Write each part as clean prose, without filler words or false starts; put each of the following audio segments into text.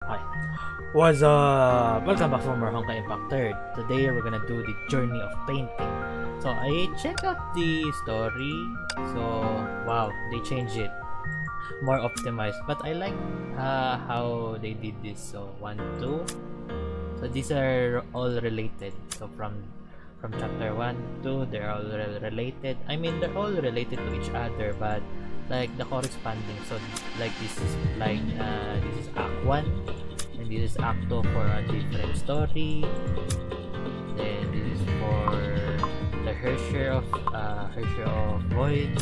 Hi. What's up? Welcome back for more Honkai Impact 3rd. Today we're gonna do the journey of painting. So I checked out the story. So wow, they changed it. More optimized. But I like how they did this. So 1, 2. So these are all related. So from chapter 1, 2, they're all related. I mean they're all related to each other, but like the corresponding. So like this is like this is Act 1 and this is Act 2 for a different story. Then this is for the Hershey of Void.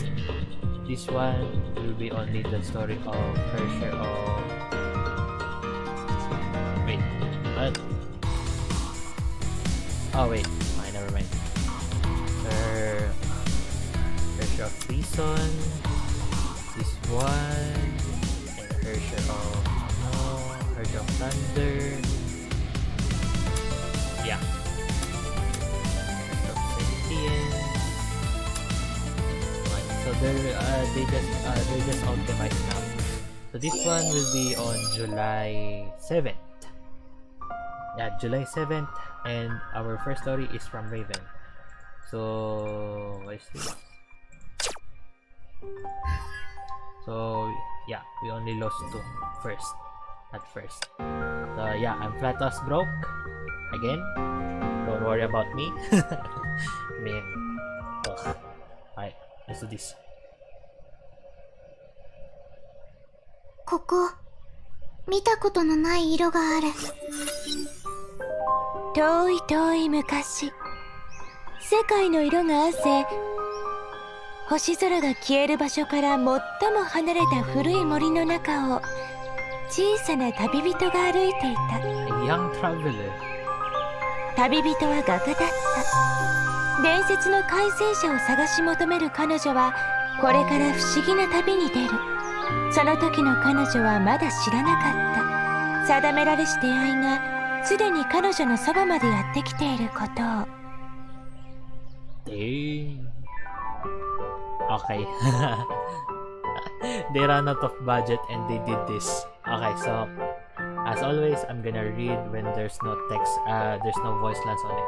This one will be only the story of Hershey of wait, what? Oh wait, never mind. Hershey of Reason. This one and Hershey of Hershey of Thunder. Yeah. Hershey of Sentience. So they just optimized now. So this one will be on July 7th. Yeah, July 7th, and our first story is from Raven. So what is this? So yeah, we only lost 2 at first. So yeah, I'm flat toss broke again. Don't worry about me. Man, ugh. Alright, let's do this. ここ、見たことのない色がある。遠い遠い昔、世界の色が褪せ、星空が消える場所から最も離れた古い森の中を小さな旅人が歩いていた。 A young traveler. 旅人は画家だった。伝説の改正者を探し求める彼女はこれから不思議な旅に出る。その時の彼女はまだ知らなかった。定められし出会いがすでに彼女のそばまでやってきていることを。 Dang. Okay. They ran out of budget and they did this. Okay, so as always, I'm gonna read when there's no text, there's no voice lines on it.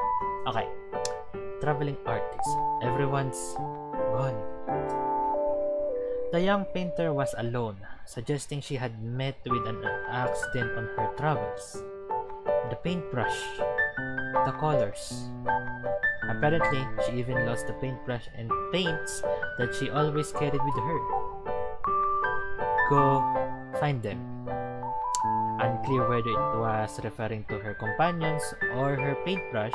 Okay. Traveling artist. Everyone's gone. The young painter was alone, suggesting she had met with an accident on her travels. The paintbrush, the colors. Apparently, she even lost the paintbrush and paints that she always carried with her. Go find them. Unclear whether it was referring to her companions or her paintbrush,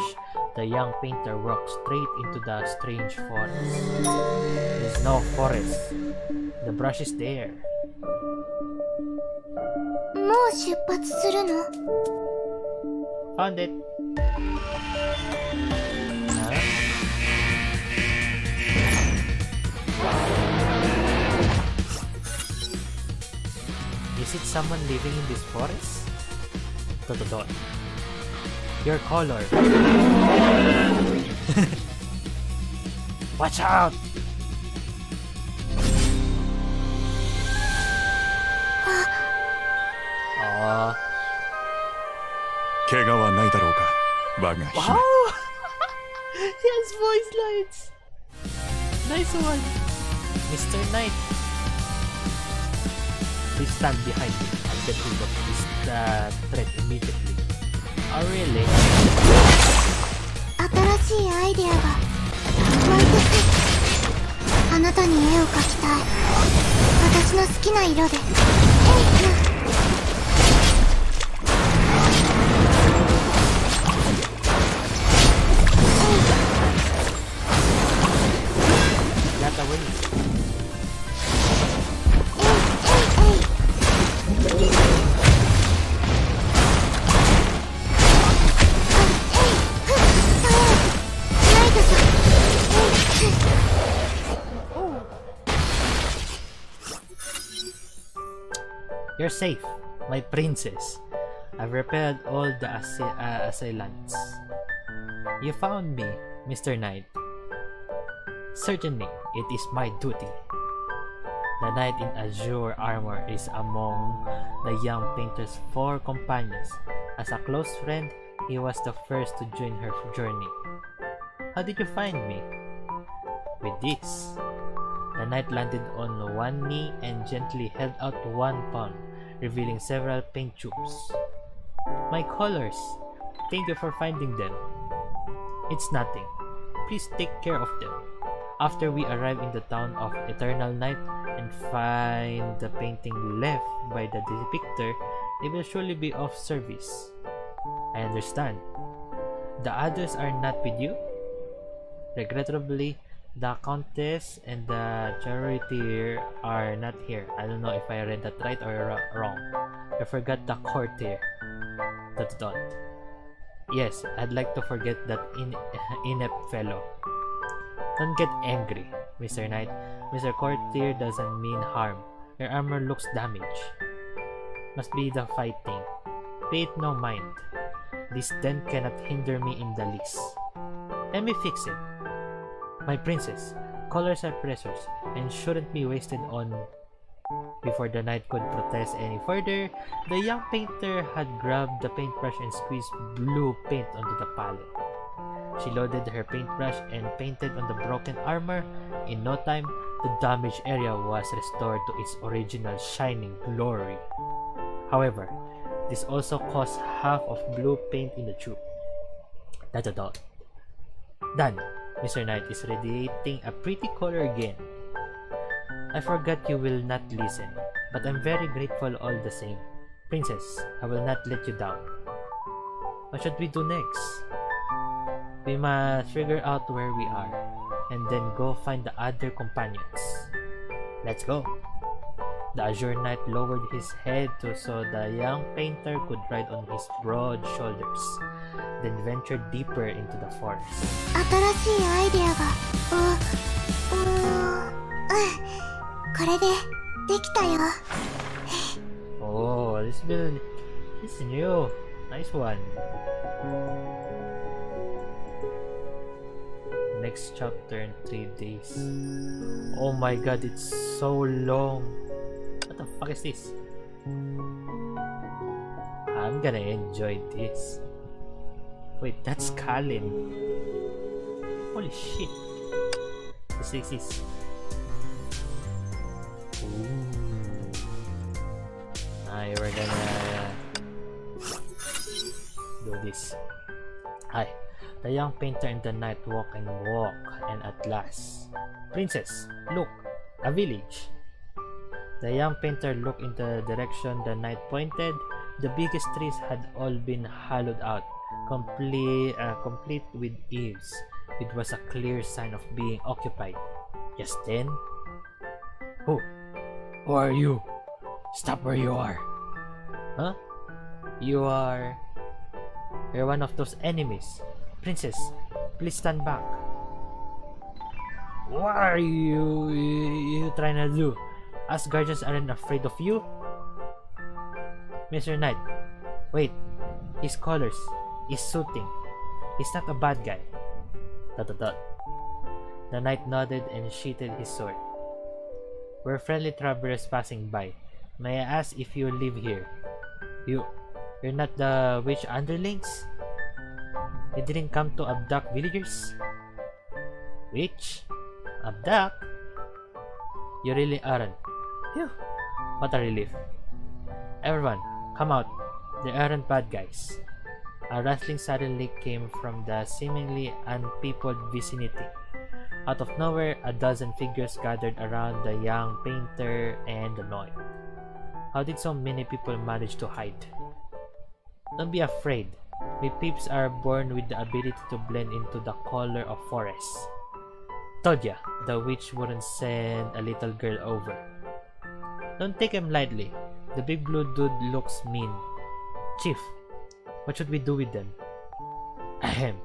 the young painter walked straight into the strange forest. There's no forest. The brush is there. もう出発するの？ Found it. Is it someone living in this forest? Dot. Your color. Watch out! Oh. 怪我はないだろうか、我が姫。 Wow! He has voice lines! Nice one! Mr. Knight! Please stand behind me and get rid of this threat immediately. Oh, really? 新しいアイデアが湧いてくる。あなたに絵を描きたい。私の好きな色で。Got away. You're safe, my princess. I've repelled all the assailants. You found me, Mr. Knight. Certainly, it is my duty. The knight in azure armor is among the young painter's 4 companions. As a close friend, he was the first to join her journey. How did you find me? With this. The knight landed on one knee and gently held out one palm, revealing several paint tubes. My colors. Thank you for finding them. It's nothing. Please take care of them. After we arrive in the town of Eternal Night and find the painting left by the Depicter, they will surely be of service. I understand. The others are not with you? Regrettably, the Countess and the Charioteer are not here. I don't know if I read that right or wrong. I forgot the Courtier. That's done. Yes, I'd like to forget that inept fellow. Don't get angry, Mr. Knight. Mr. Courtier doesn't mean harm. Your armor looks damaged. Must be the fighting. Pay it no mind. This dent cannot hinder me in the least. Let me fix it. My princess, colors are precious and shouldn't be wasted on. Before the knight could protest any further, the young painter had grabbed the paintbrush and squeezed blue paint onto the palette. She loaded her paintbrush and painted on the broken armor. In no time, the damaged area was restored to its original shining glory. However, this also cost half of blue paint in the tube. That's all. Done. Mr. Knight is radiating a pretty color again. I forgot you will not listen, but I'm very grateful all the same. Princess, I will not let you down. What should we do next? We must figure out where we are, and then go find the other companions. Let's go. The Azure Knight lowered his head so the young painter could ride on his broad shoulders, then ventured deeper into the forest. 新しいアイデアがこれでできたよ Oh, this is new. Nice one. Next chapter in 3 days. Oh my god, it's so long. What the fuck is this? I'm gonna enjoy this. Wait, that's Kalin. Holy shit. This is. Ooh. We're gonna do this. Hi. The young painter and the knight walk, and at last. Princess, look! A village! The young painter looked in the direction the knight pointed. The biggest trees had all been hollowed out, complete with eaves. It was a clear sign of being occupied. Just then... Who are you? Stop where you are! Huh? You're one of those enemies. Princess, please stand back. What are you trying to do? Us guardians aren't afraid of you? Mr. Knight, wait. His colors is suiting. He's not a bad guy. ... The knight nodded and sheathed his sword. We're friendly travelers passing by. May I ask if you live here? You're not the witch underlings? You didn't come to abduct villagers? Witch? Abduct? You really aren't. Phew. What a relief. Everyone, come out. They aren't bad guys. A rustling suddenly came from the seemingly unpeopled vicinity. Out of nowhere, a dozen figures gathered around the young painter and the knight. How did so many people manage to hide? Don't be afraid. We peeps are born with the ability to blend into the color of forests. Told ya, the witch wouldn't send a little girl over. Don't take him lightly. The big blue dude looks mean. Chief, what should we do with them? Ahem.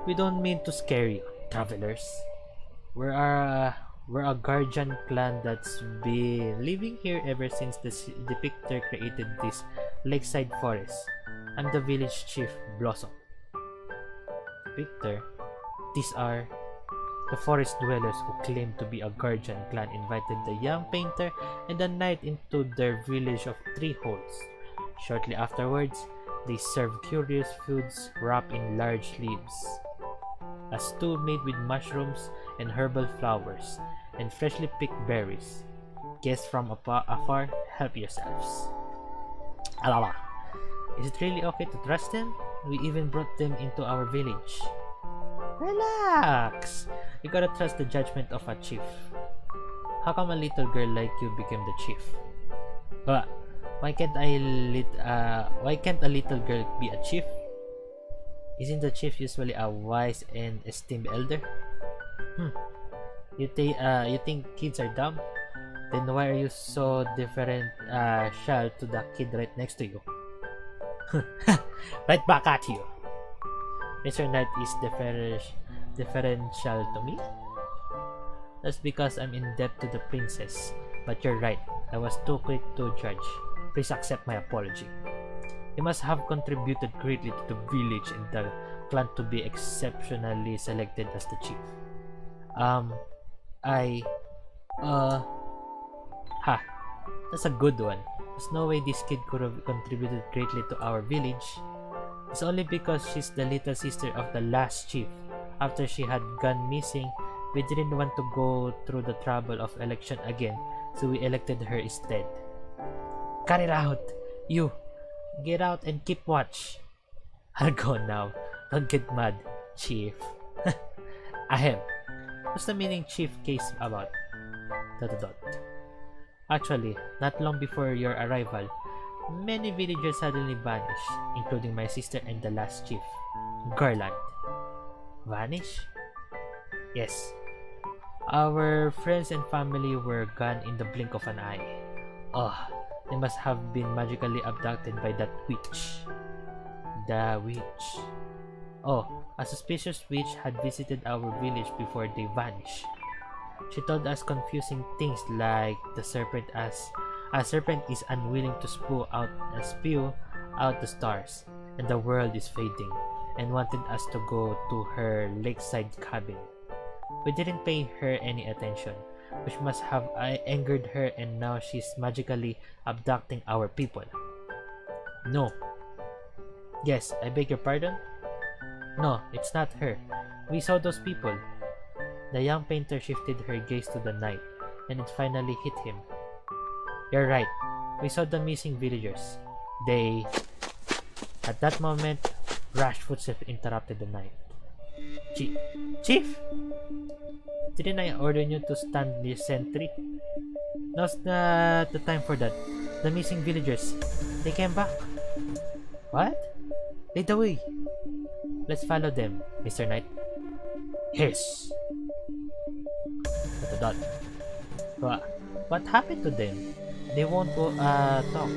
We don't mean to scare you, travelers. We're a guardian clan that's been living here ever since the Depicter created this lakeside forest. I'm the village chief, Blossom. Depicter? These are... The forest dwellers who claimed to be a guardian clan invited the young painter and the knight into their village of 3 holes. Shortly afterwards, they served curious foods wrapped in large leaves. A stew made with mushrooms and herbal flowers and freshly picked berries. Guests from afar, help yourselves. Alala. Is it really okay to trust them? We even brought them into our village. Relax! You gotta trust the judgment of a chief. How come a little girl like you became the chief? Why can't a little girl be a chief? Isn't the chief usually a wise and esteemed elder? You think kids are dumb? Then why are you so differential to the kid right next to you? Right back at you. Mr. Knight is differential to me? That's because I'm in debt to the princess. But you're right, I was too quick to judge. Please accept my apology. You must have contributed greatly to the village and the clan to be exceptionally selected as the chief. That's a good one. There's no way this kid could have contributed greatly to our village. It's only because she's the little sister of the last chief. After she had gone missing, we didn't want to go through the trouble of election again, so we elected her instead. Cut it out! You! Get out and keep watch! I'll go now. Don't get mad, chief. Ahem. What's the meaning chief case about? ... Actually, not long before your arrival, many villagers suddenly vanished, including my sister and the last chief, Garland. Vanish? Yes. Our friends and family were gone in the blink of an eye. They must have been magically abducted by that witch. The witch. A suspicious witch had visited our village before they vanished. She told us confusing things like a serpent is unwilling to spew out the stars, and the world is fading, and wanted us to go to her lakeside cabin. We didn't pay her any attention, which must have angered her, and now she's magically abducting our people. No. Yes, I beg your pardon? No, it's not her. We saw those people. The young painter shifted her gaze to the night, and it finally hit him. You're right. We saw the missing villagers. They... At that moment, rash footsteps interrupted the night. Chief? Didn't I order you to stand near sentry? Now's not the time for that. The missing villagers. They came back. What? Lead the way. Let's follow them, Mr. Knight. Yes. What happened to them? They won't talk,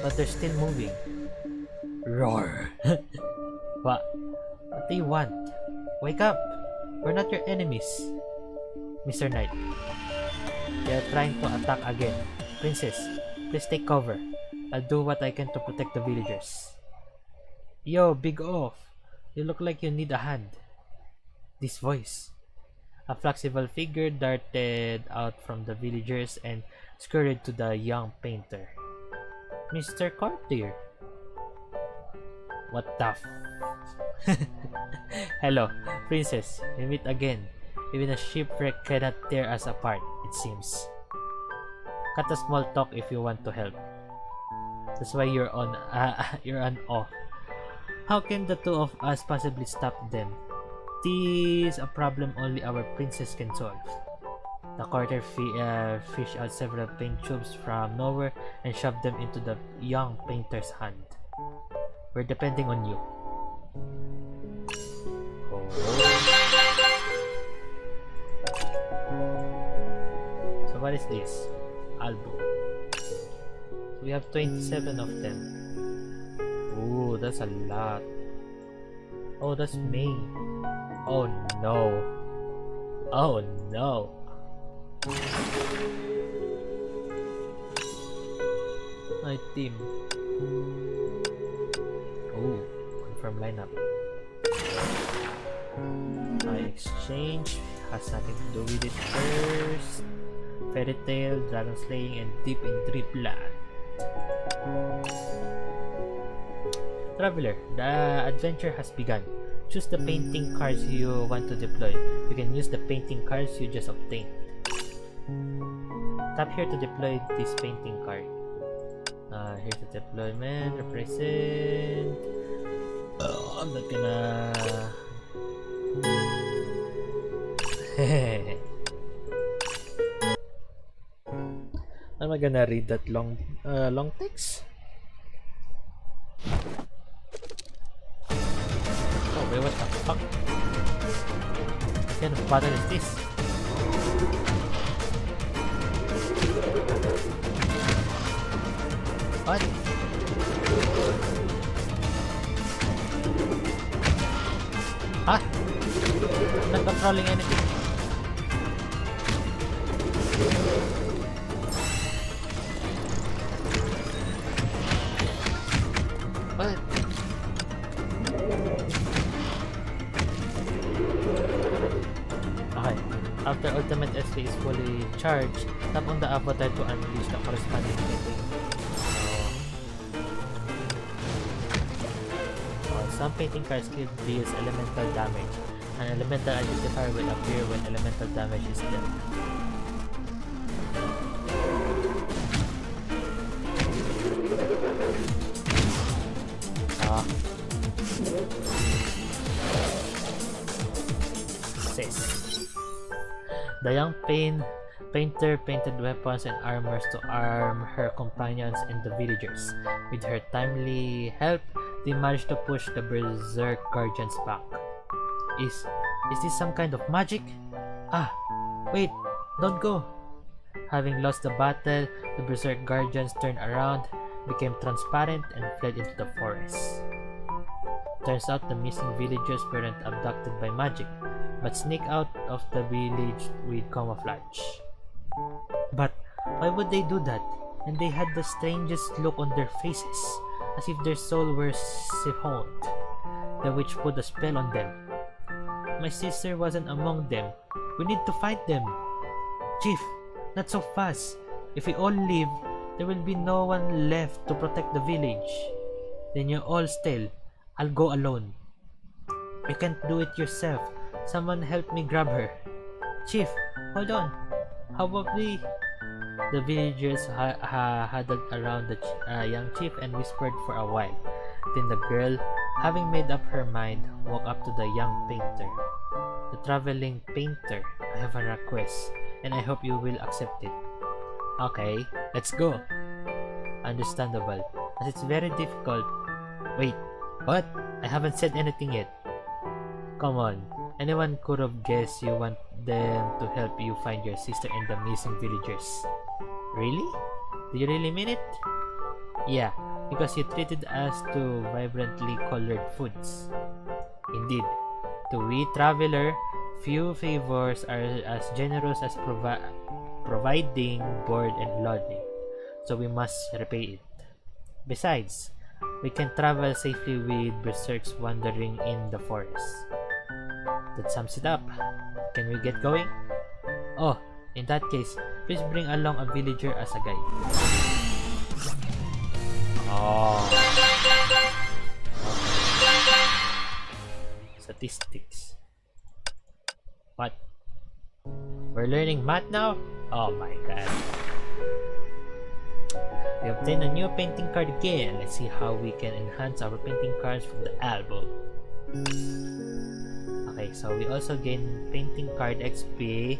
but they're still moving. Roar. What do you want? Wake up! We're not your enemies. Mr. Knight, they're trying to attack again. Princess, please take cover. I'll do what I can to protect the villagers. Yo, big oaf. You look like you need a hand. This voice. A flexible figure darted out from the villagers and scurried to the young painter. Mr. Courtier. What the Hello, princess. We meet again. Even a shipwreck cannot tear us apart, it seems. Cut a small talk if you want to help. That's why you're on off. How can the two of us possibly stop them? This is a problem only our princess can solve. The courtier fished out several paint tubes from nowhere and shoved them into the young painter's hand. We're depending on you. So what is this? Album. So we have 27 of them. Ooh, that's a lot. Oh, that's me. Oh no. Oh no. My team. Confirm lineup. I exchange has nothing to do with it first. Fairy tale, dragon slaying, and deep in dreamland. Traveler, the adventure has begun. Choose the painting cards you want to deploy. You can use the painting cards you just obtained. Tap here to deploy this painting card. Here's the deployment. Represent. I'm not gonna. Am I gonna read that long text? Oh wait, what the fuck? What kind of battle is this? What? Huh? I'm not controlling anything. What? Okay. After ultimate SP is fully charged, tap on the avatar to unleash the corresponding painting. Some painting cards can deal elemental damage. An elemental identifier will appear when elemental damage is dealt. The young painter painted weapons and armors to arm her companions and the villagers. With her timely help, they managed to push the berserk guardians back. Is this some kind of magic? Ah, wait, don't go. Having lost the battle, the berserk guardians turned around, became transparent, and fled into the forest. Turns out the missing villagers weren't abducted by magic, but sneaked out of the village with camouflage. But why would they do that? And they had the strangest look on their faces, as if their soul were siphoned. The witch put a spell on them. My sister wasn't among them. We need to fight them. Chief, not so fast. If we all leave, there will be no one left to protect the village. Then you all stay. I'll go alone. You can't do it yourself. Someone help me grab her. Chief, hold on. How about we? The villagers huddled around the young chief and whispered for a while. Then the girl, having made up her mind, walked up to the young painter. The traveling painter, I have a request, and I hope you will accept it. Okay, let's go. Understandable, as it's very difficult. Wait, what? I haven't said anything yet. Come on, anyone could have guessed you want them to help you find your sister and the missing villagers. Really? Do you really mean it? Yeah, because you treated us to vibrantly colored foods. Indeed, to we traveler, few favors are as generous as providing board and lodging, so we must repay it. Besides, we can travel safely with berserks wandering in the forest. That sums it up. Can we get going? Oh, in that case, please bring along a villager as a guide. Oh. Okay. Statistics. What? We're learning math now? Oh my god. We obtained a new painting card again. Let's see how we can enhance our painting cards from the album. Okay, so we also gain painting card XP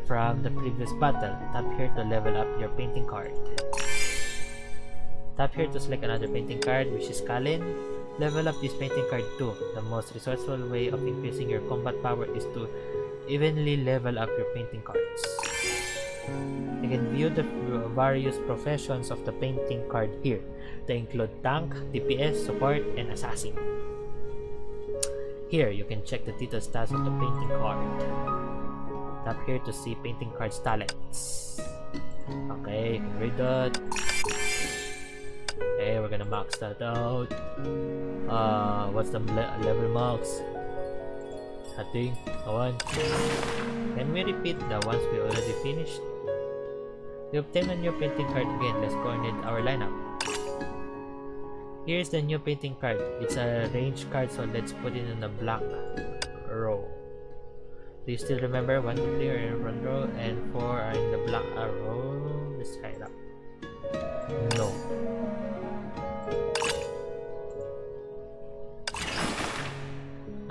from the previous battle. Tap here to level up your painting card. Tap here to select another painting card, which is Kalin. Level up this painting card too. The most resourceful way of increasing your combat power is to evenly level up your painting cards. You can view the various professions of the painting card here. They include tank, DPS, support, and assassin. Here, you can check the detailed stats of the painting card. Tap here to see painting card's talents. Okay, you can read that. Okay, we're gonna max that out. What's the level max? I think 1. Can we repeat the ones we already finished? We obtain a new painting card again. Let's coordinate our lineup. Here's the new painting card. It's a range card, so let's put it in the black row. Do you still remember 1, 2, 3 are in the front row and 4 are in the black row? Let's try it out. No.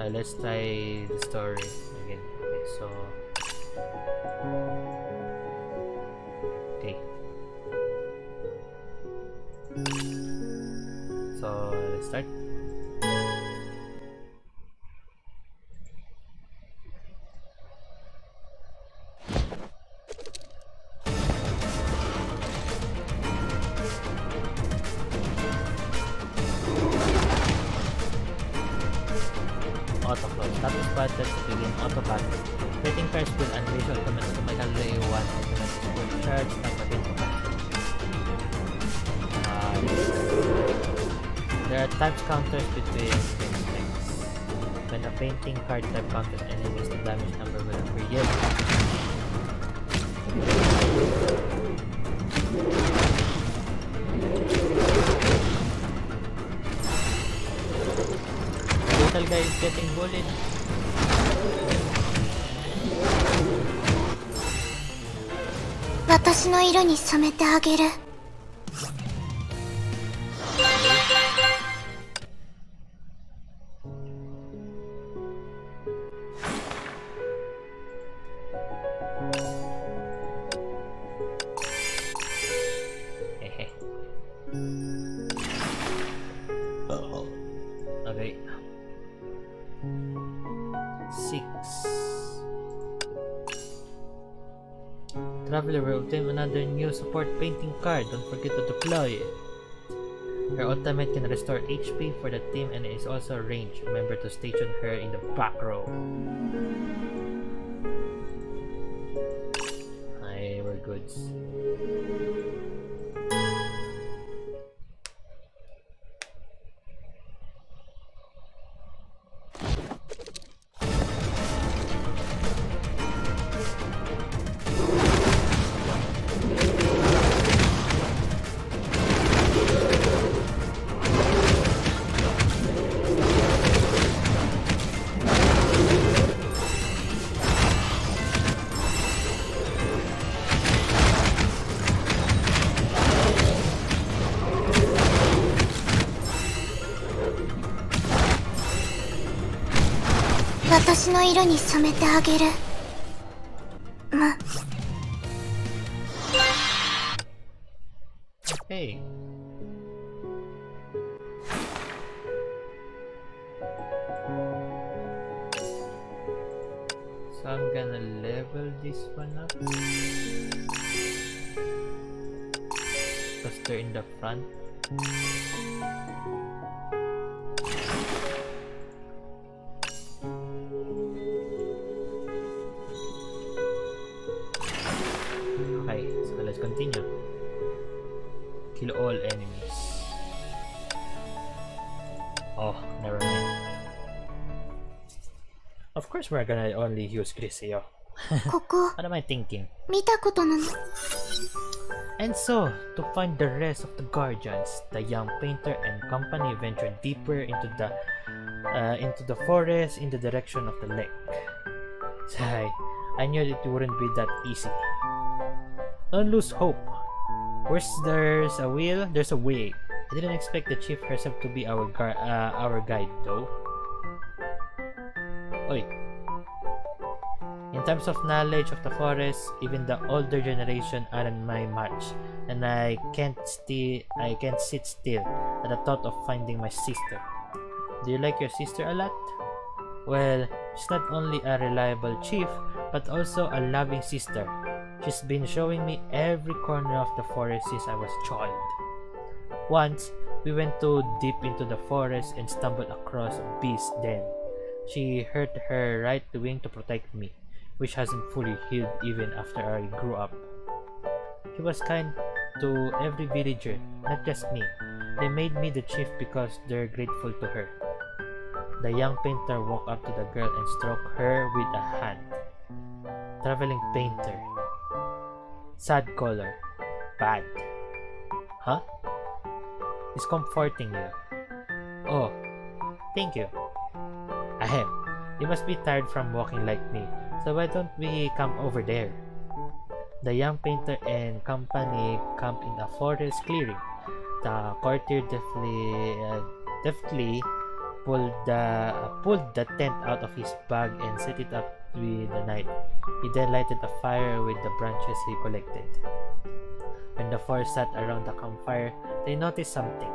Let's try the story again. Okay, so okay. So let's start. Auto close. Status button to begin auto battle. Painting cards will unleash automatically one automatic full charge ng painting card. There are types counters between paintings. When a painting card type counters enemies, the damage number will appear yellow. Little guy is getting bullied. Hehe. Okay. 6. Traveler will obtain another new support painting card. Don't forget to deploy it. Her ultimate can restore HP for the team and is also range. Remember to station her in the back row. Aye, we're goods. Hey. So I'm gonna level this one up. Because they're in the front. Okay, so let's continue. Kill all enemies. Oh, never mind. Of course we're gonna only use Griseo. What am I thinking? And so, to find the rest of the guardians, the young painter and company ventured deeper into the forest in the direction of the lake. Sigh, I knew it wouldn't be that easy. Don't lose hope. Where there's a will, there's a way. I didn't expect the chief herself to be our guide, though. Oi. In terms of knowledge of the forest, even the older generation aren't my match, and I can't sit still at the thought of finding my sister. Do you like your sister a lot? Well, she's not only a reliable chief, but also a loving sister. She's been showing me every corner of the forest since I was a child. Once, we went too deep into the forest and stumbled across a beast den. She hurt her right wing to protect me, which hasn't fully healed even after I grew up. She was kind to every villager, not just me. They made me the chief because they're grateful to her. The young painter walked up to the girl and stroked her with a hand. Traveling painter. Sad color. Bad. Huh? It's comforting you. Oh, thank you. Ahem. You must be tired from walking like me, so why don't we come over there? The young painter and company camp in a forest clearing. The courtier deftly pulled the tent out of his bag and set it up with the night. He then lighted a fire with the branches he collected. When the four sat around the campfire, they noticed something.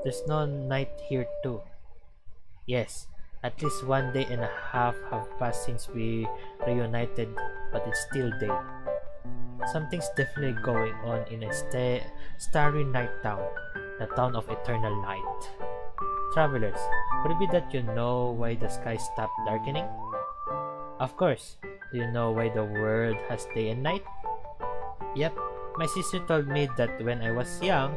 There's no night here too. Yes, at least 1 day and a half have passed since we reunited, but it's still day. Something's definitely going on in a starry night town, the town of eternal night. Travelers, could it be that you know why the sky stopped darkening? Of course. Do you know why the world has day and night? Yep, my sister told me that when I was young,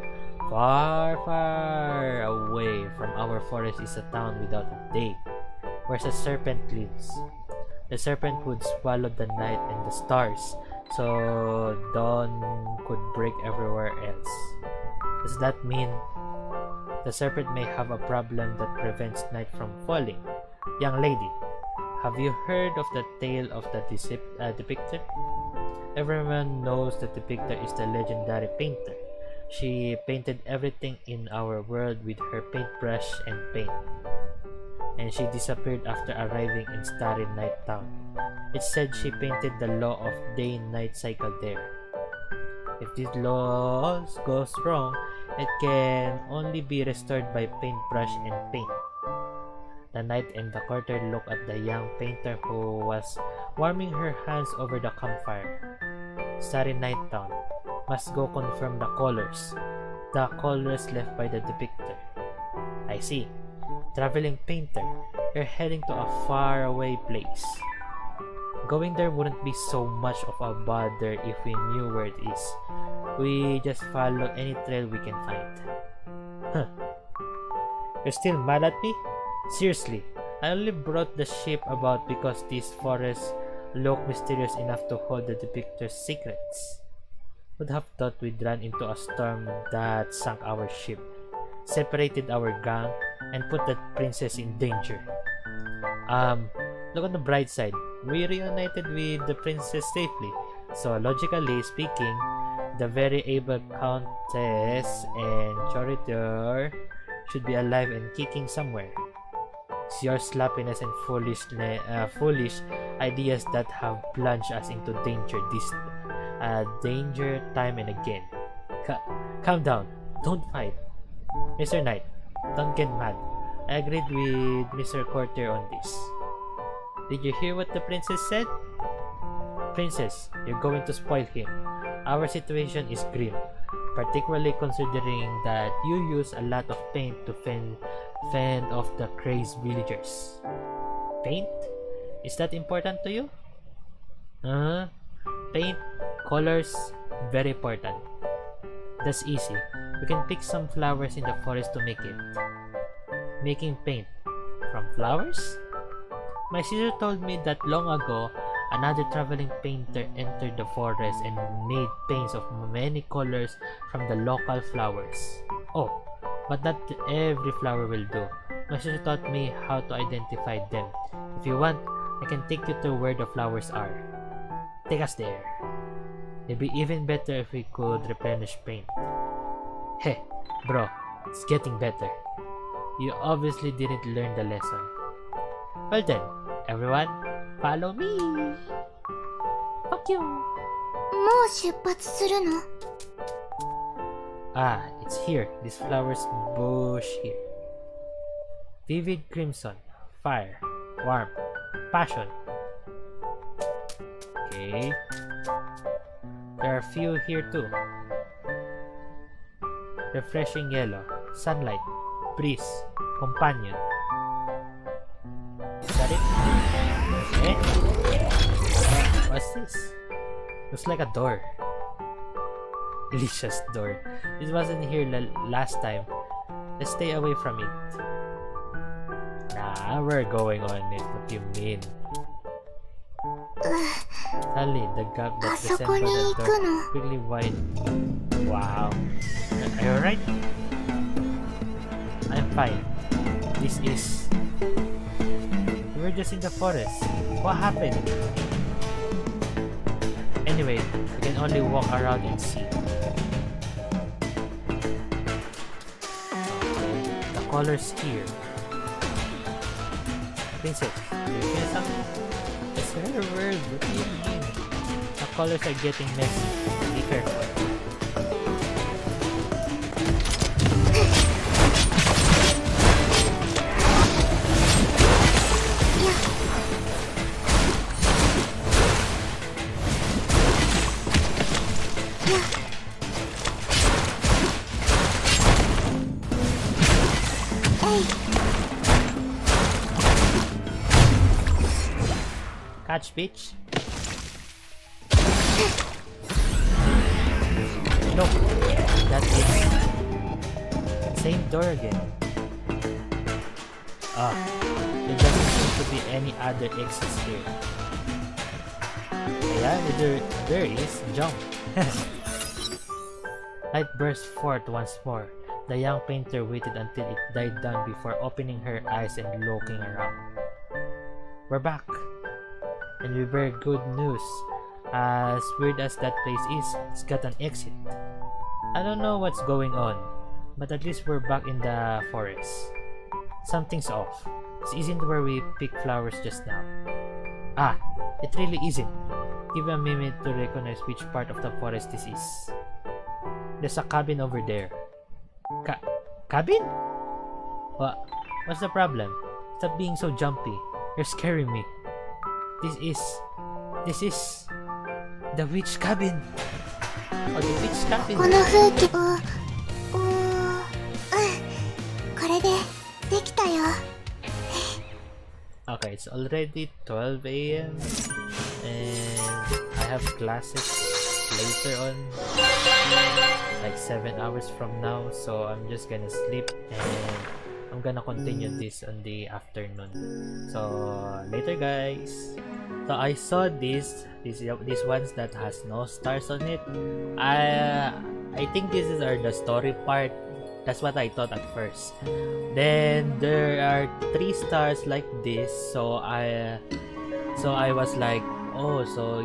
far, far away from our forest is a town without a day, where a serpent lives. The serpent would swallow the night and the stars, so dawn could break everywhere else. Does that mean the serpent may have a problem that prevents night from falling? Young lady, have you heard of the tale of the Depicter? Everyone knows that Depicter is the legendary painter. She painted everything in our world with her paintbrush and paint. And she disappeared after arriving in Starry Night Town. It's said she painted the law of day-night cycle there. If this law goes wrong, it can only be restored by paintbrush and paint. The knight and the courtier looked at the young painter who was warming her hands over the campfire. Starry Night Town must go confirm the colors left by the Depicter. I see. Traveling painter, you're heading to a faraway place. Going there wouldn't be so much of a bother if we knew where it is. We just follow any trail we can find. Huh. You're still mad at me? Seriously, I only brought the ship about because these forests look mysterious enough to hold the Depicter's secrets. Would have thought we'd run into a storm that sank our ship, separated our gang, and put that princess in danger. Look on the bright side. We reunited with the princess safely, so logically speaking, the very able countess and charioteer should be alive and kicking somewhere. It's your sloppiness and foolish ideas that have plunged us into danger time and again. Calm down. Don't fight. Mr. Knight, don't get mad. I agreed with Mr. Courtier on this. Did you hear what the princess said? Princess, you're going to spoil him. Our situation is grim, particularly considering that you use a lot of paint to fend off the crazed villagers. Paint? Is that important to you? Paint, colors, very important. That's easy. We can pick some flowers in the forest to make it. Making paint from flowers? My sister told me that long ago, another traveling painter entered the forest and made paints of many colors from the local flowers. Oh, but not every flower will do. My sister taught me how to identify them. If you want, I can take you to where the flowers are. Take us there. It'd be even better if we could replenish paint. Hey, bro, it's getting better. You obviously didn't learn the lesson. Well then, everyone, follow me. Fuck you. もう出発するの? Ah, it's here. This flower's bush here. Vivid crimson, fire, warmth, passion. Okay. There are a few here too. Refreshing yellow, sunlight, breeze, companion. Is that it? Eh? What's this? Looks like a door. Delicious door. This wasn't here last time. Let's stay away from it. Nah, we're going on it. What do you mean? Suddenly, the gap あ that そこ resembled に a 行く door の quickly widened. Wow. Are you alright? I'm fine. This is... We were just in the forest. What happened? Anyway, we can only walk around and see. The colors here. Princess, do you feel something? It's her world. What do you mean? The colors are getting messy. Be careful. Catch, bitch. No, that is same door again. There doesn't seem to be any other exits here. Yeah, there is. Jump. Light burst forth once more. The young painter waited until it died down before opening her eyes and looking around. We're back. And we bear good news. As weird as that place is, it's got an exit. I don't know what's going on, but at least we're back in the forest. Something's off. This isn't where we pick flowers just now. Ah, it really isn't. Give me a minute to recognize which part of the forest this is. There's a cabin over there. Cabin? What's the problem? Stop being so jumpy. You're scaring me. This is the witch cabin. Oh, the witch cabin. この風景をこれでできたよ Okay, it's already 12 a.m. and I have classes later on, like 7 hours from now, so I'm just gonna sleep and I'm gonna continue this on the afternoon. So later, guys. So I saw these ones that has no stars on it. I think this is the story part. That's what I thought at first. Then there are 3 stars like this. So I was like, oh, so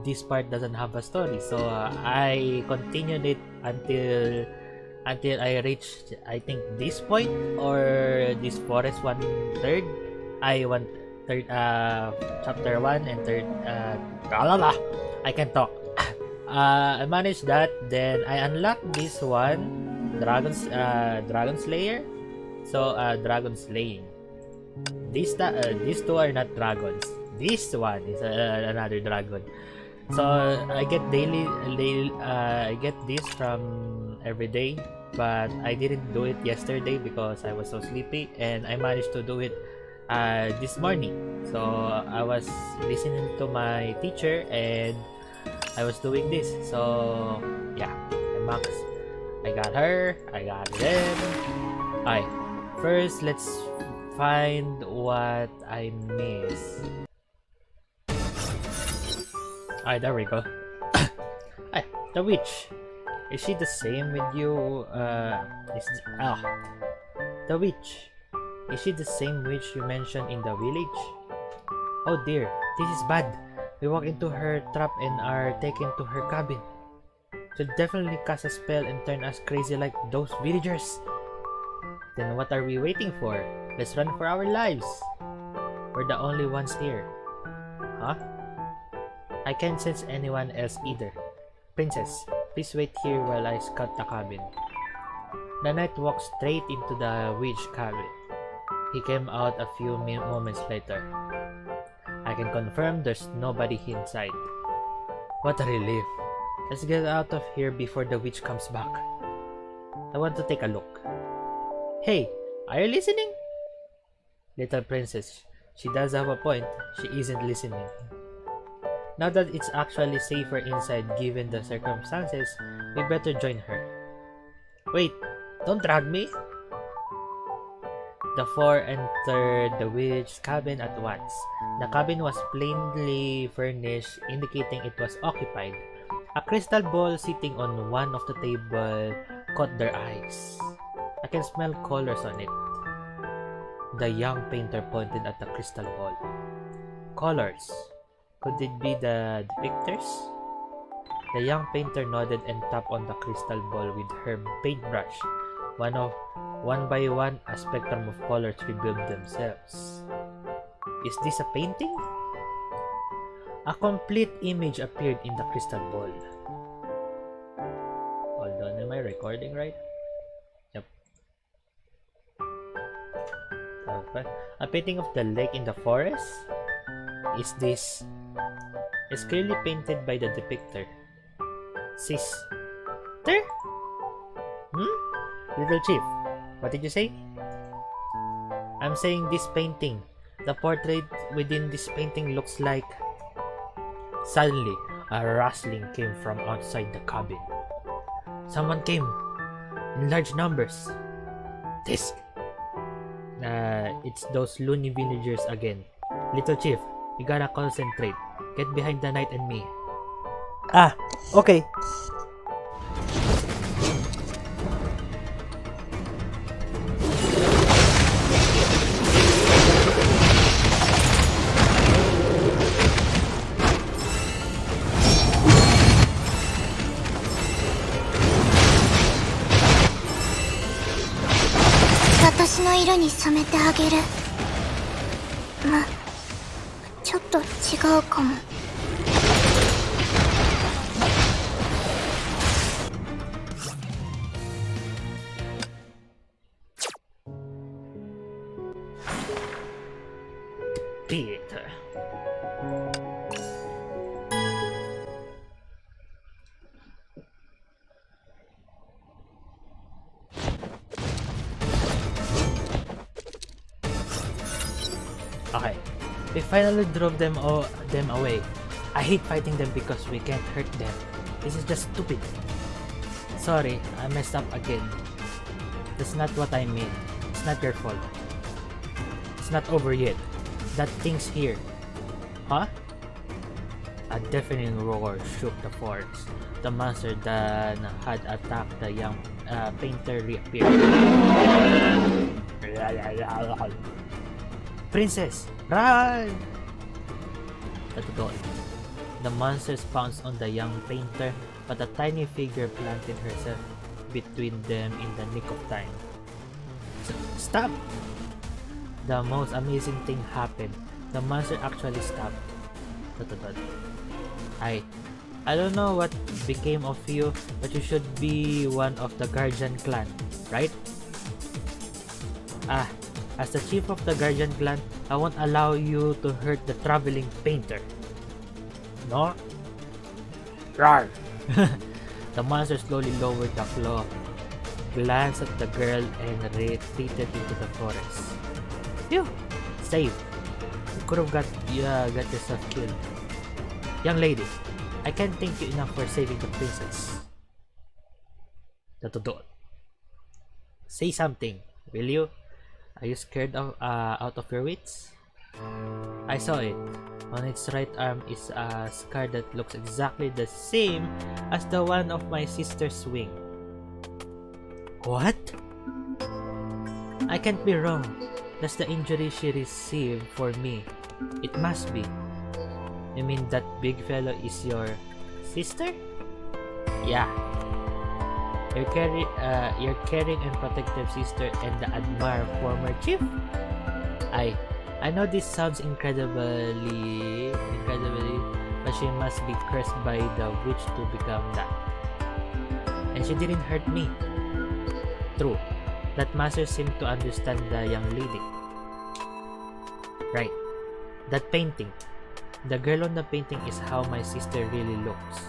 this part doesn't have a story. So I continued it until I reached, I think, this point or this forest 1/3. I want third chapter 1 and third I can talk. I managed that. Then I unlocked this one, dragon slayer. So dragon slaying. These 2 are not dragons. This one is another dragon. So I get I get this from every day, but I didn't do it yesterday because I was so sleepy, and I managed to do it this morning. So I was listening to my teacher and I was doing this. So yeah, Max, I got her, I got them. Alright, first let's find what I missed. Alright, there we go. The witch. Is she the same with you? The witch. Is she the same witch you mentioned in the village? Oh dear, this is bad. We walk into her trap and are taken to her cabin. She'll definitely cast a spell and turn us crazy like those villagers. Then what are we waiting for? Let's run for our lives. We're the only ones here. Huh? I can't sense anyone else either. Princess, please wait here while I scout the cabin. The knight walked straight into the witch cabin. He came out a few moments later. I can confirm there's nobody inside. What a relief. Let's get out of here before the witch comes back. I want to take a look. Hey, are you listening? Little princess, she does have a point. She isn't listening. Now that it's actually safer inside given the circumstances, we better join her. Wait, don't drag me. The four entered the witch's cabin at once. The cabin was plainly furnished, indicating it was occupied. A crystal ball sitting on one of the table caught their eyes. I can smell colors on it. The young painter pointed at the crystal ball. Colors. Could it be the depictors? The young painter nodded and tapped on the crystal ball with her paintbrush. One by one, a spectrum of colors revealed themselves. Is this a painting? A complete image appeared in the crystal ball. Hold on, am I recording right? Yep. Okay. A painting of the lake in the forest? Is this? It's clearly painted by the depicter. Sister? Little Chief, what did you say? I'm saying this painting. The portrait within this painting looks like... Suddenly, a rustling came from outside the cabin. Someone came in large numbers. It's those loony villagers again. Little Chief, you gotta concentrate. Get behind the knight and me. Ah, okay. Depicter. Okay, we finally drove them away. I hate fighting them because we can't hurt them. This is just stupid. Sorry, I messed up again. That's not what I mean. It's not your fault. It's not over yet. That thing's here. Huh? A deafening roar shook the forest. The monster that had attacked the young painter reappeared. Princess, run! The monsters pounced on the young painter, but a tiny figure planted herself between them in the nick of time. Stop! The most amazing thing happened. The monster actually stopped. I don't know what became of you, but you should be one of the Guardian clan, right? As the chief of the Guardian clan, I won't allow you to hurt the traveling painter. No? Rawr! The monster slowly lowered the claw, glanced at the girl, and retreated into the forest. Phew! Saved. You could have got yourself killed. Young lady, I can't thank you enough for saving the princess. Say something, will you? Are you scared out of your wits? I saw it. On its right arm is a scar that looks exactly the same as the one of my sister's wing. What? I can't be wrong. That's the injury she received for me. It must be. You mean that big fellow is your sister? Yeah. Your caring and protective sister and the admired former chief? I know this sounds incredibly, but she must be cursed by the witch to become that. And she didn't hurt me. True. That master seemed to understand the young lady. Right. That painting. The girl on the painting is how my sister really looks.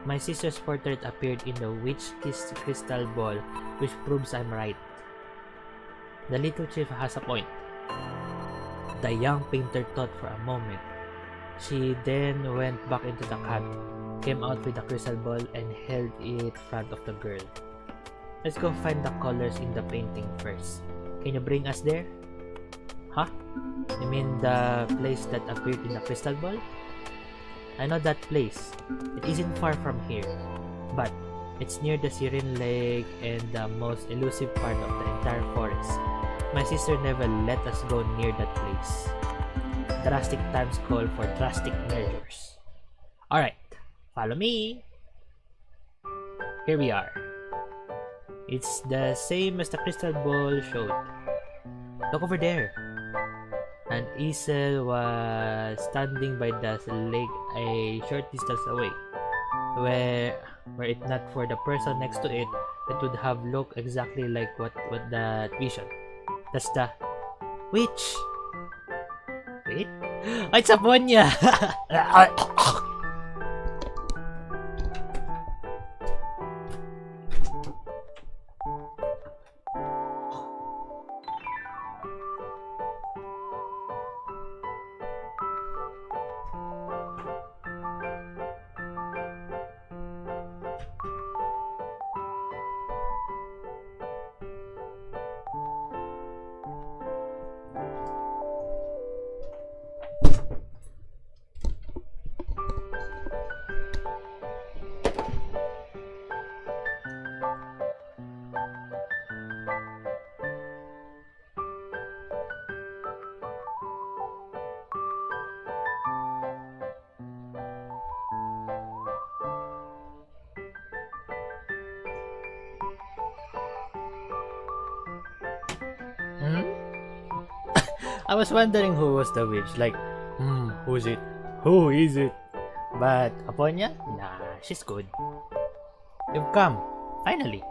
My sister's portrait appeared in the witch's crystal ball, which proves I'm right. The little chief has a point. The young painter thought for a moment. She then went back into the cabin, came out with the crystal ball, and held it in front of the girl. Let's go find the colors in the painting first. Can you bring us there? Huh? You mean the place that appeared in the crystal ball? I know that place. It isn't far from here, but it's near the Syrian Lake and the most elusive part of the entire forest. My sister never let us go near that place. Drastic times call for drastic measures. Alright, follow me. Here we are. It's the same as the crystal ball showed. Look over there. An easel was standing by the lake a short distance away. Were it not for the person next to it, it would have looked exactly like what that vision. That's the witch. Wait, it's Aponya. I was wondering who was the witch. Like, who's it? Who is it? But Aponya? Nah, she's good. You've come. Finally.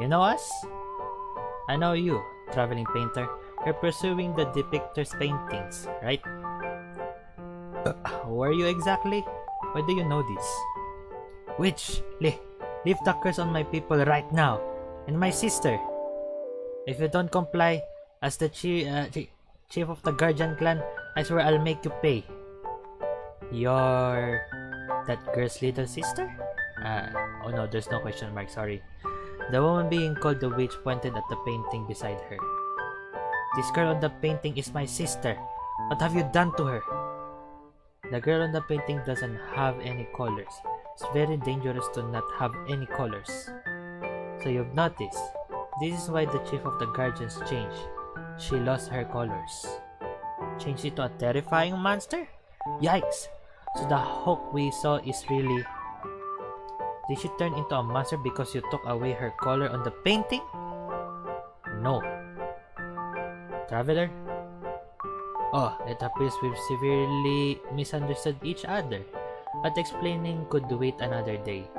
You know us? I know you, traveling painter. You're pursuing the Depicter's paintings, right? Who are you exactly? Why do you know this? Witch, leave the curse on my people right now. And my sister. If you don't comply, as the chief of the Guardian clan, I swear I'll make you pay. You're that girl's little sister? Oh no, there's no question mark, sorry. The woman being called the witch pointed at the painting beside her. This girl on the painting is my sister. What have you done to her? The girl on the painting doesn't have any colors. It's very dangerous to not have any colors. So you've noticed. This is why the chief of the Guardians changed. She lost her colors. Changed it to a terrifying monster? Yikes! So the hawk we saw is really... Did she turn into a monster because you took away her color on the painting? No. Traveler? Oh, it appears we've severely misunderstood each other, but explaining could wait another day.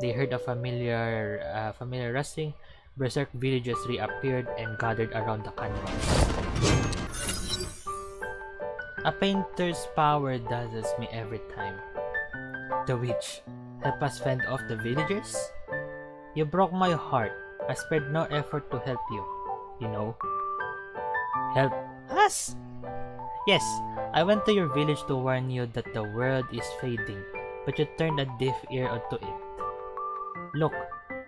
They heard a familiar rustling. Berserk villagers reappeared and gathered around the canvas. A painter's power dazzles me every time. The witch, help us fend off the villagers? You broke my heart. I spared no effort to help you, you know. Help us? Yes, I went to your village to warn you that the world is fading, but you turned a deaf ear onto it. Look,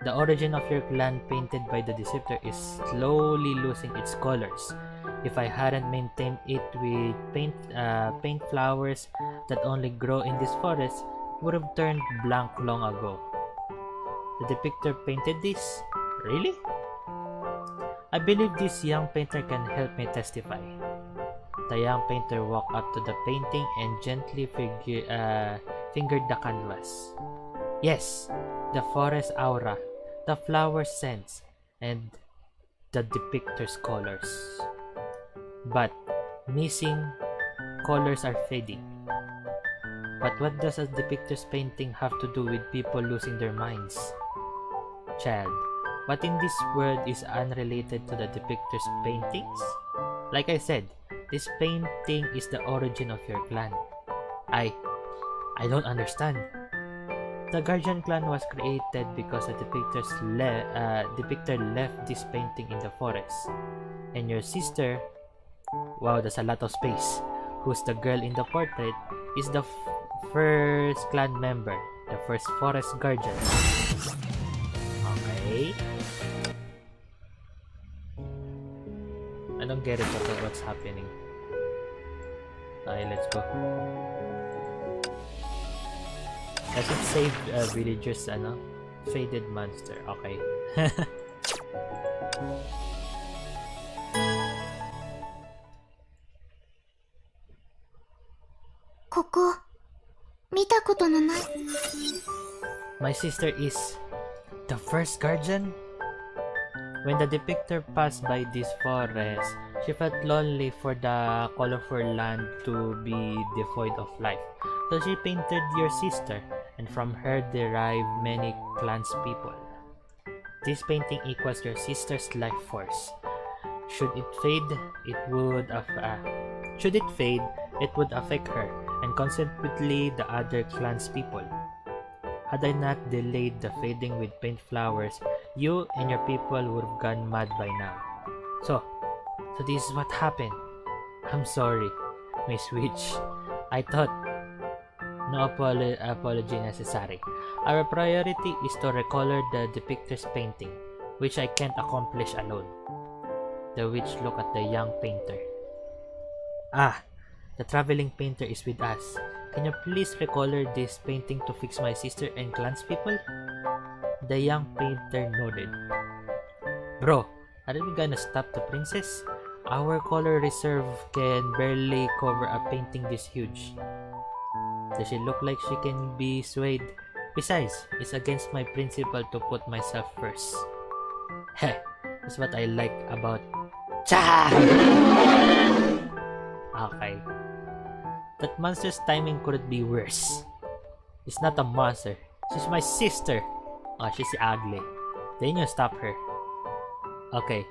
the origin of your clan painted by the Depicter is slowly losing its colors. If I hadn't maintained it with paint flowers that only grow in this forest, it would have turned blank long ago. The Depicter painted this? Really? I believe this young painter can help me testify. The young painter walked up to the painting and gently fingered the canvas. Yes, the forest aura, the flower scents, and the Depicter's colors. But missing colors are fading. But what does a Depicter's painting have to do with people losing their minds? Child, what in this world is unrelated to the Depicter's paintings? Like I said, this painting is the origin of your clan. I don't understand. The Guardian clan was created because the Depicter left this painting in the forest. And your sister, wow, that's a lot of space, who's the girl in the portrait, is the first clan member, the first forest guardian. Okay. I don't get it what's happening. Okay, let's go. Does it save villagers, faded monster? Okay. ここ見たことのない。 My sister is the first guardian? When the Depicter passed by this forest, she felt lonely for the colorful land to be devoid of life. So she painted your sister, and from her derived many clans people. This painting equals your sister's life force. Should it fade, it would affect her, and consequently the other clans people. Had I not delayed the fading with paint flowers, you and your people would have gone mad by now. So this is what happened. I'm sorry, Miss Witch. I thought no apology necessary. Our priority is to recolor the Depicter's painting, which I can't accomplish alone. The witch looked at the young painter. Ah, the traveling painter is with us. Can you please recolor this painting to fix my sister and clan's people? The young painter nodded. Bro, are we gonna stop the princess? Our color reserve can barely cover a painting this huge. Does she look like she can be swayed? Besides, it's against my principle to put myself first. Heh, that's what I like about Cha! Okay. That monster's timing couldn't be worse. It's not a monster. She's my sister. Oh, she's ugly. Then you stop her. Okay.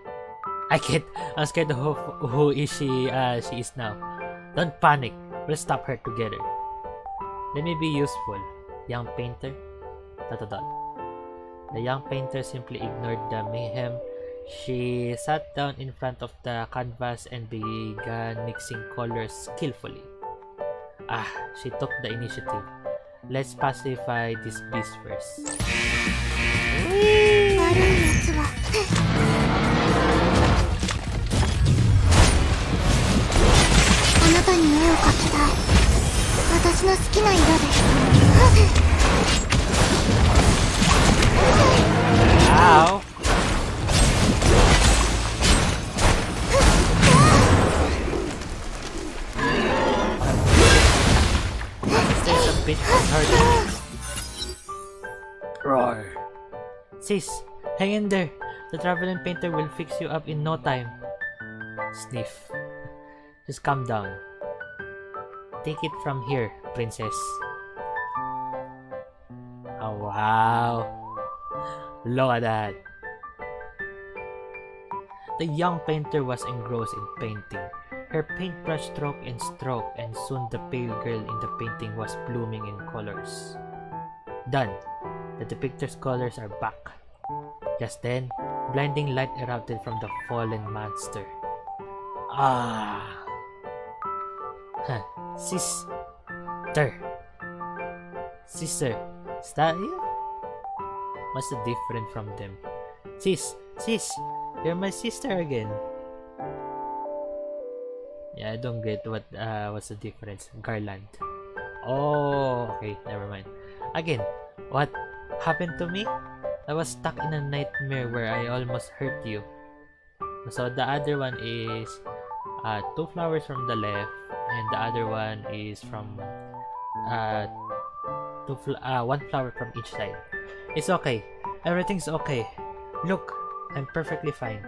I can't. I'm scared of who is she is now. Don't panic. We'll stop her together. Let me be useful, young painter. ... The young painter simply ignored the mayhem. She sat down in front of the canvas and began mixing colors skillfully. She took the initiative. Let's pacify this beast first. 悪いやつはあなたに絵を描きたい。私の好きな色で。Ow! There's a bit hard. Roar! Sis, hang in there. The traveling painter will fix you up in no time. Sniff. Just calm down. Take it from here, princess. Oh wow! Look at that. The young painter was engrossed in painting. Her paintbrush stroke, and soon the pale girl in the painting was blooming in colors. Done. The Depicter's colors are back. Just then, blinding light erupted from the fallen monster. Sister. Starry? What's the difference from them? Sis, you're my sister again. Yeah, I don't get what's the difference. Garland. Oh, okay, never mind. Again, what happened to me? I was stuck in a nightmare where I almost hurt you. So the other one is 2 flowers from the left, and the other one is from 1 flower from each side. It's okay. Everything's okay. Look, I'm perfectly fine.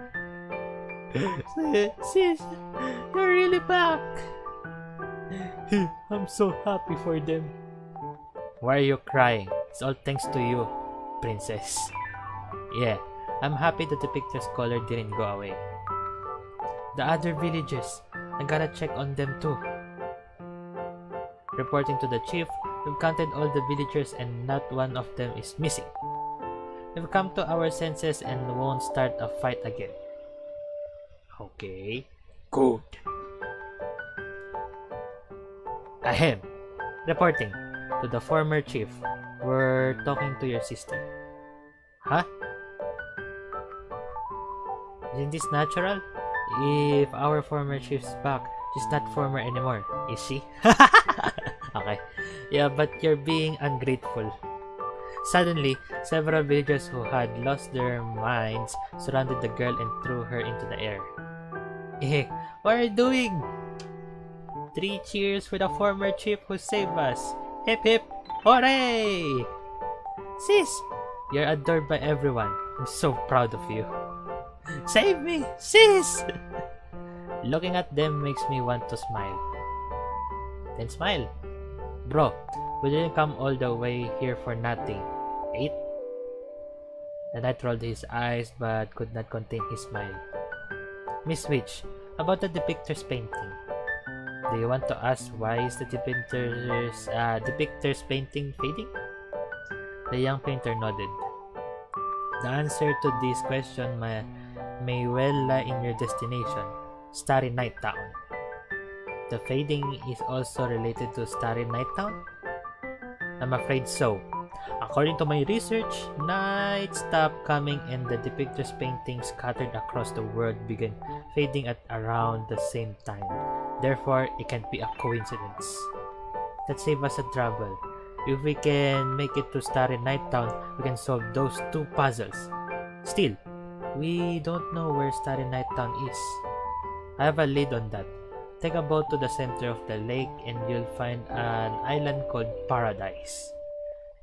Sis, you're really back. I'm so happy for them. Why are you crying? It's all thanks to you, princess. Yeah, I'm happy that the Depicter's color didn't go away. The other villagers, I gotta check on them too. Reporting to the chief, we've counted all the villagers and not one of them is missing. We've come to our senses and won't start a fight again. Okay, good. Ahem. Reporting to the former chief. We're talking to your sister. Huh? Isn't this natural? If our former chief's back, she's not former anymore, is she? Okay. Yeah, but you're being ungrateful. Suddenly, several villagers who had lost their minds surrounded the girl and threw her into the air. Eh, what are you doing? 3 cheers for the former chief who saved us. Hip hip, hooray! Sis, you're adored by everyone. I'm so proud of you. Save me, sis! Looking at them makes me want to smile. Then smile. Bro, we didn't come all the way here for nothing. 8? The knight rolled his eyes but could not contain his smile. Miss Witch, about the Depicter's painting. Do you want to ask why is the Depicter's painting fading? The young painter nodded. The answer to this question may well lie in your destination, Starry Night Town. The fading is also related to Starry Night Town? I'm afraid so. According to my research, night stopped coming and the Depicter's paintings scattered across the world began fading at around the same time. Therefore, it can't be a coincidence. That saves us a trouble. If we can make it to Starry Night Town, we can solve those 2 puzzles. Still, we don't know where Starry Night Town is. I have a lead on that. Take a boat to the center of the lake and you'll find an island called Paradise.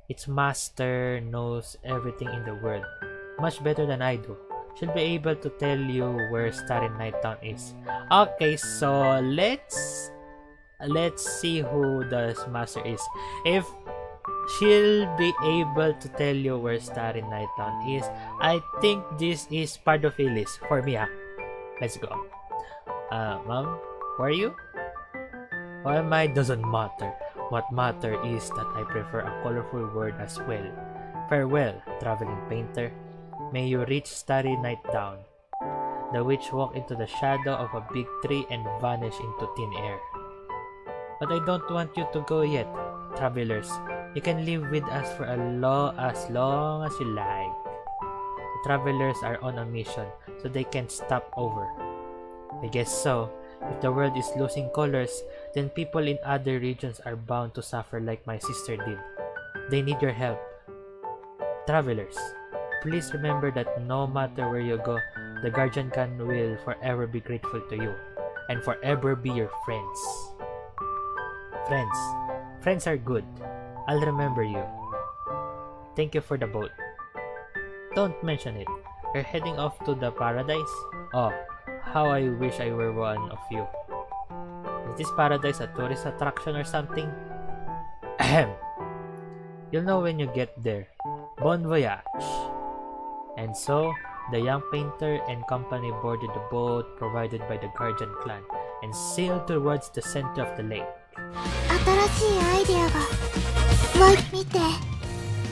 Its master knows everything in the world, much better than I do. She'll be able to tell you where Starry Night Town is. Okay, so let's see who the master is. If she'll be able to tell you where Starry Night Town is, I think this is Pardophilis for me. Let's go. Mom, where are you? Who am I doesn't matter. What matters is that I prefer a colorful word as well. Farewell, traveling painter. May you reach Starry Night Town. The witch walked into the shadow of a big tree and vanished into thin air. But I don't want you to go yet, travelers. You can live with us for as long as you like. The travelers are on a mission, so they can't stop over. I guess so. If the world is losing colors, then people in other regions are bound to suffer like my sister did. They need your help. Travelers, please remember that no matter where you go, the Guardian Clan will forever be grateful to you and forever be your friends. Friends are good. I'll remember you. Thank you for the boat. Don't mention it. You're heading off to the paradise? Oh, how I wish I were one of you. Is this paradise a tourist attraction or something? Ahem. You'll know when you get there. Bon voyage. And so, the young painter and company boarded the boat provided by the Guardian Clan and sailed towards the center of the lake. 新しいアイデアがもう見て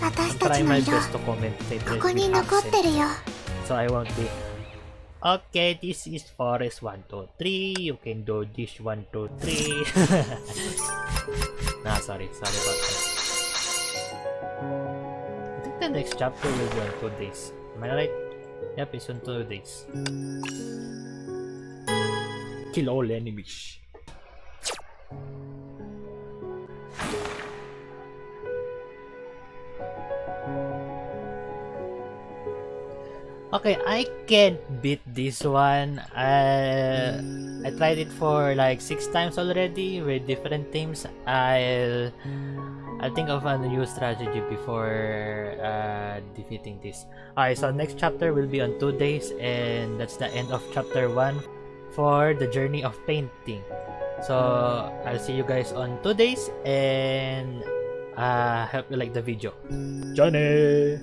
私た Try ちの my 色 best to commentate ここに with 残って accent, るよ so I won't be. Okay, this is forest 1, 2, 3. You can do this 1, 2, 3. Sorry about that. I think the next chapter will be on 2 days. Am I right? Yep, it's on 2 days. Kill all enemies. Okay, I can't beat this one. I tried it for like 6 times already with different teams. I'll think of a new strategy before defeating this. Alright, so next chapter will be on 2 days, and that's the end of chapter 1 for the journey of painting. So I'll see you guys on 2 days, and hope you like the video. Johnny!